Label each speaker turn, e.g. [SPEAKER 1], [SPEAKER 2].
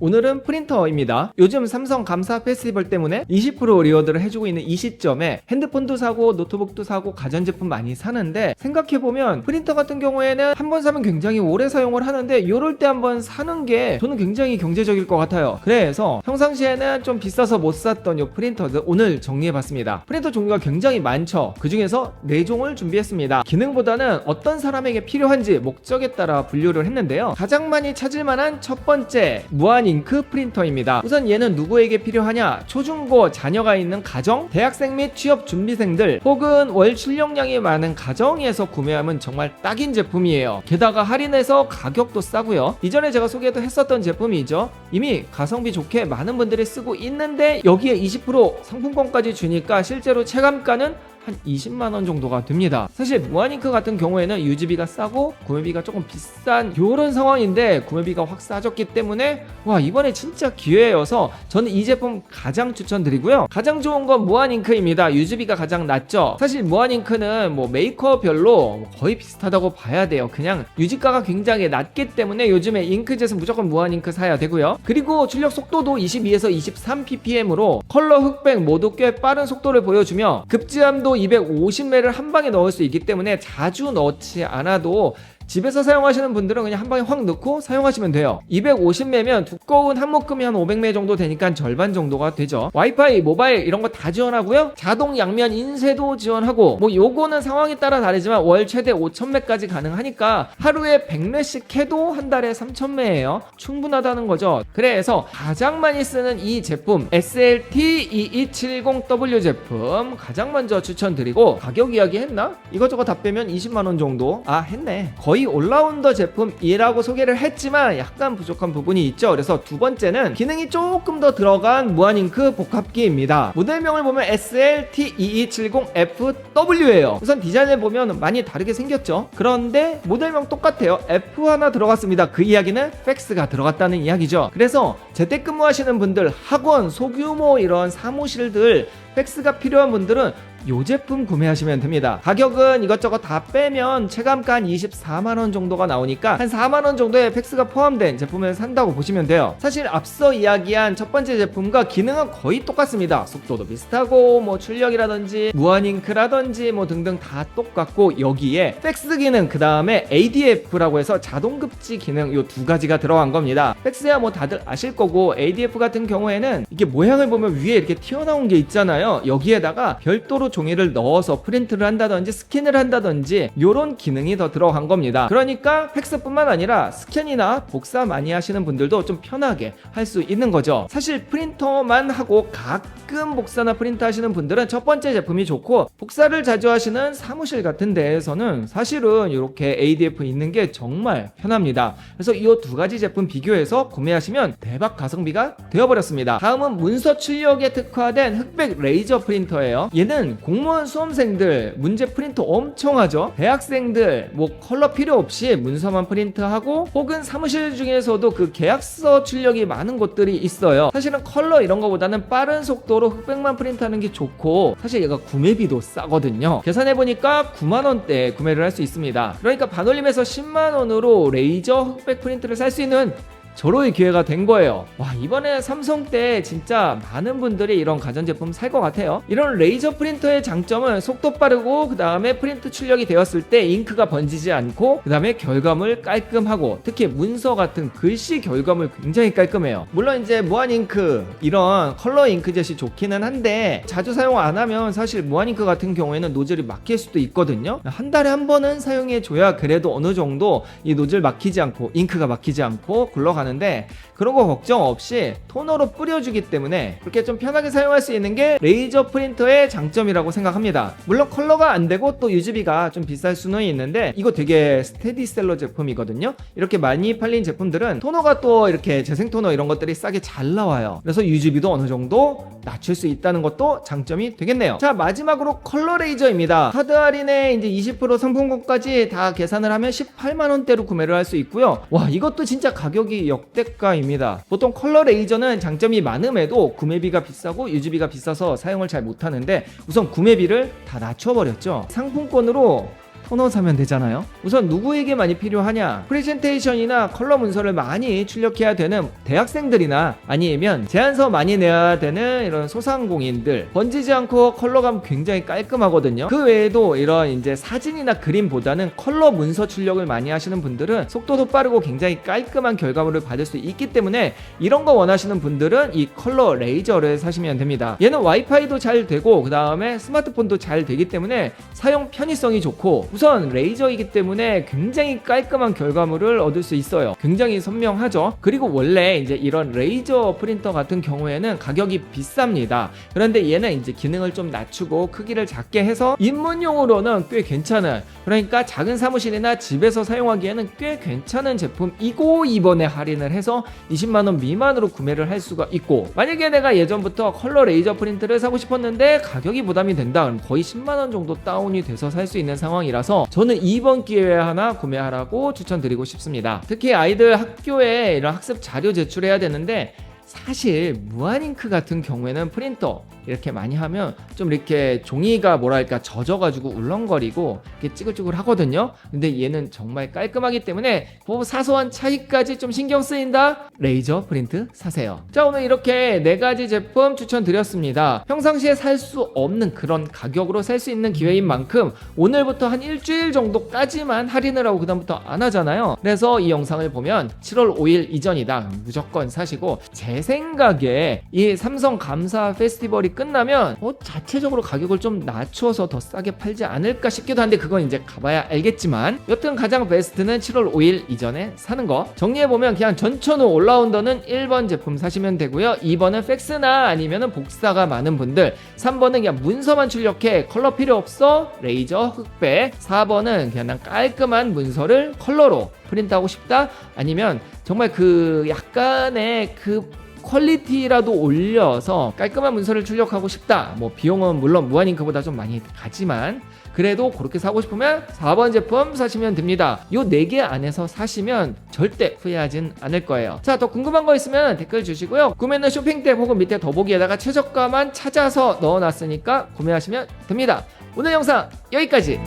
[SPEAKER 1] 오늘은 프린터입니다. 요즘 삼성 감사 페스티벌 때문에 20% 리워드를 해주고 있는 이 시점에 핸드폰도 사고 노트북도 사고 가전제품 많이 사는데, 생각해보면 프린터 같은 경우에는 한 번 사면 굉장히 오래 사용을 하는데 이럴 때 한번 사는 게 저는 굉장히 경제적일 것 같아요. 그래서 평상시에는 좀 비싸서 못 샀던 이 프린터들 오늘 정리해봤습니다. 프린터 종류가 굉장히 많죠. 그 중에서 4종을 준비했습니다. 기능보다는 어떤 사람에게 필요한지 목적에 따라 분류를 했는데요. 가장 많이 찾을 만한 첫 번째, 무한 잉크 프린터입니다. 우선 얘는 누구에게 필요하냐? 초중고 자녀가 있는 가정, 대학생 및 취업 준비생들, 혹은 월 출력량이 많은 가정에서 구매하면 정말 딱인 제품이에요. 게다가 할인해서 가격도 싸고요. 이전에 제가 소개도 했었던 제품이죠. 이미 가성비 좋게 많은 분들이 쓰고 있는데 여기에 20% 상품권까지 주니까 실제로 체감가는 한 20만원 정도가 됩니다. 사실 무한잉크 같은 경우에는 유지비가 싸고 구매비가 조금 비싼 요런 상황인데, 구매비가 확 싸졌기 때문에 와, 이번에 진짜 기회여서 저는 이 제품 가장 추천드리고요. 가장 좋은 건 무한잉크입니다. 유지비가 가장 낮죠. 사실 무한잉크는 뭐 메이커별로 거의 비슷하다고 봐야 돼요. 그냥 유지가가 굉장히 낮기 때문에 요즘에 잉크젯은 무조건 무한잉크 사야 되고요. 그리고 출력 속도도 22에서 23ppm으로 컬러, 흑백 모두 꽤 빠른 속도를 보여주며 급지함도 250매를 한 방에 넣을 수 있기 때문에 자주 넣지 않아도 집에서 사용하시는 분들은 그냥 한 방에 확 넣고 사용하시면 돼요. 250매면 두꺼운 한 묶음이 한 500매 정도 되니까 절반 정도가 되죠. 와이파이, 모바일 이런 거 다 지원하고요. 자동 양면 인쇄도 지원하고, 뭐 요거는 상황에 따라 다르지만 월 최대 5000매까지 가능하니까 하루에 100매씩 해도 한 달에 3000매예요. 충분하다는 거죠. 그래서 가장 많이 쓰는 이 제품 SLT2270W 제품 가장 먼저 추천드리고, 가격 이야기 했나? 이것저것 다 빼면 20만원 정도? 아, 했네. 거의 올라운더 제품이라고 소개를 했지만 약간 부족한 부분이 있죠. 그래서 두 번째는 기능이 조금 더 들어간 무한잉크 복합기입니다. 모델명을 보면 SL-T2270FW예요. 우선 디자인을 보면 많이 다르게 생겼죠. 그런데 모델명 똑같아요. F 하나 들어갔습니다. 그 이야기는 팩스가 들어갔다는 이야기죠. 그래서 재택근무하시는 분들, 학원, 소규모 이런 사무실들 팩스가 필요한 분들은 이 제품 구매하시면 됩니다. 가격은 이것저것 다 빼면 체감가 한 24만원 정도가 나오니까 한 4만원 정도의 팩스가 포함된 제품을 산다고 보시면 돼요. 사실 앞서 이야기한 첫 번째 제품과 기능은 거의 똑같습니다. 속도도 비슷하고 뭐 출력이라든지 무한잉크라든지 뭐 등등 다 똑같고, 여기에 팩스 기능, 그 다음에 ADF라고 해서 자동급지 기능, 이 두 가지가 들어간 겁니다. 팩스야 뭐 다들 아실 거고, ADF 같은 경우에는 이게 모양을 보면 위에 이렇게 튀어나온 게 있잖아요. 여기에다가 별도로 종이를 넣어서 프린트를 한다든지 스캔을 한다든지 이런 기능이 더 들어간 겁니다. 그러니까 팩스뿐만 아니라 스캔이나 복사 많이 하시는 분들도 좀 편하게 할 수 있는 거죠. 사실 프린터만 하고 가끔 복사나 프린트 하시는 분들은 첫 번째 제품이 좋고, 복사를 자주 하시는 사무실 같은 데에서는 사실은 이렇게 ADF 있는 게 정말 편합니다. 그래서 이 두 가지 제품 비교해서 구매하시면 대박 가성비가 되어버렸습니다. 다음은 문서 출력에 특화된 흑백 레이저 프린터예요. 얘는 공무원 수험생들 문제 프린트 엄청 하죠. 대학생들 뭐 컬러 필요 없이 문서만 프린트하고, 혹은 사무실 중에서도 그 계약서 출력이 많은 곳들이 있어요. 사실은 컬러 이런 거보다는 빠른 속도로 흑백만 프린트하는 게 좋고, 사실 얘가 구매비도 싸거든요. 계산해보니까 9만원대에 구매를 할 수 있습니다. 그러니까 반올림에서 10만원으로 레이저 흑백 프린트를 살 수 있는 저로의 기회가 된 거예요. 와, 이번에 삼성 때 진짜 많은 분들이 이런 가전제품 살 것 같아요. 이런 레이저 프린터의 장점은 속도 빠르고, 그 다음에 프린트 출력이 되었을 때 잉크가 번지지 않고, 그 다음에 결과물 깔끔하고, 특히 문서 같은 글씨 결과물 굉장히 깔끔해요. 물론 이제 무한잉크 이런 컬러 잉크젯이 좋기는 한데 자주 사용 안 하면 사실 무한잉크 같은 경우에는 노즐이 막힐 수도 있거든요. 한 달에 한 번은 사용해 줘야 그래도 어느 정도 이 노즐 막히지 않고 잉크가 막히지 않고 굴러가는 하는데, 그런 거 걱정 없이 토너로 뿌려주기 때문에 그렇게 좀 편하게 사용할 수 있는 게 레이저 프린터의 장점이라고 생각합니다. 물론 컬러가 안 되고 또 유지비가 좀 비쌀 수는 있는데, 이거 되게 스테디셀러 제품이거든요. 이렇게 많이 팔린 제품들은 토너가 또 이렇게 재생 토너 이런 것들이 싸게 잘 나와요. 그래서 유지비도 어느 정도 낮출 수 있다는 것도 장점이 되겠네요. 자, 마지막으로 컬러 레이저입니다. 카드 할인에 이제 20% 상품권까지 다 계산을 하면 18만원대로 구매를 할 수 있고요. 와, 이것도 진짜 가격이 역대가입니다. 보통 컬러 레이저는 장점이 많음에도 구매비가 비싸고 유지비가 비싸서 사용을 잘 못하는데, 우선 구매비를 다 낮춰버렸죠. 상품권으로 토너 사면 되잖아요. 우선 누구에게 많이 필요하냐? 프레젠테이션이나 컬러 문서를 많이 출력해야 되는 대학생들이나 아니면 제안서 많이 내야 되는 이런 소상공인들, 번지지 않고 컬러감 굉장히 깔끔하거든요. 그 외에도 이런 이제 사진이나 그림보다는 컬러 문서 출력을 많이 하시는 분들은 속도도 빠르고 굉장히 깔끔한 결과물을 받을 수 있기 때문에 이런 거 원하시는 분들은 이 컬러 레이저를 사시면 됩니다. 얘는 와이파이도 잘 되고 그 다음에 스마트폰도 잘 되기 때문에 사용 편의성이 좋고 우선 레이저이기 때문에 굉장히 깔끔한 결과물을 얻을 수 있어요. 굉장히 선명하죠. 그리고 원래 이제 이런 레이저 프린터 같은 경우에는 가격이 비쌉니다. 그런데 얘는 이제 기능을 좀 낮추고 크기를 작게 해서 입문용으로는 꽤 괜찮은, 그러니까 작은 사무실이나 집에서 사용하기에는 꽤 괜찮은 제품이고 이번에 할인을 해서 20만원 미만으로 구매를 할 수가 있고, 만약에 내가 예전부터 컬러 레이저 프린트를 사고 싶었는데 가격이 부담이 된다 그럼 거의 10만원 정도 다운이 돼서 살 수 있는 상황이라서 저는 이번 기회에 하나 구매하라고 추천드리고 싶습니다. 특히 아이들 학교에 이런 학습 자료 제출해야 되는데 사실 무한잉크 같은 경우에는 프린터 이렇게 많이 하면 좀 이렇게 종이가 뭐랄까 젖어가지고 울렁거리고 이렇게 찌글찌글 하거든요. 근데 얘는 정말 깔끔하기 때문에 뭐 사소한 차이까지 좀 신경 쓰인다? 레이저 프린트 사세요. 자, 오늘 이렇게 4가지 제품 추천드렸습니다. 평상시에 살 수 없는 그런 가격으로 살 수 있는 기회인 만큼 오늘부터 한 일주일 정도까지만 할인을 하고 그 다음부터 안 하잖아요. 그래서 이 영상을 보면 7월 5일 이전이다 무조건 사시고, 제 생각에 이 삼성 감사 페스티벌이 끝나면 자체적으로 가격을 좀 낮춰서 더 싸게 팔지 않을까 싶기도 한데 그건 이제 가봐야 알겠지만, 여튼 가장 베스트는 7월 5일 이전에 사는 거. 정리해보면 그냥 전천후 올라운더는 1번 제품 사시면 되고요, 2번은 팩스나 아니면 복사가 많은 분들, 3번은 그냥 문서만 출력해 컬러 필요 없어 레이저 흑백, 4번은 그냥 깔끔한 문서를 컬러로 프린트하고 싶다, 아니면 정말 그 약간의 그 퀄리티라도 올려서 깔끔한 문서를 출력하고 싶다. 뭐 비용은 물론 무한잉크보다 좀 많이 가지만 그래도 그렇게 사고 싶으면 4번 제품 사시면 됩니다. 요 4개 안에서 사시면 절대 후회하진 않을 거예요. 자, 더 궁금한 거 있으면 댓글 주시고요. 구매는 쇼핑탭 혹은 밑에 더보기에다가 최저가만 찾아서 넣어놨으니까 구매하시면 됩니다. 오늘 영상 여기까지.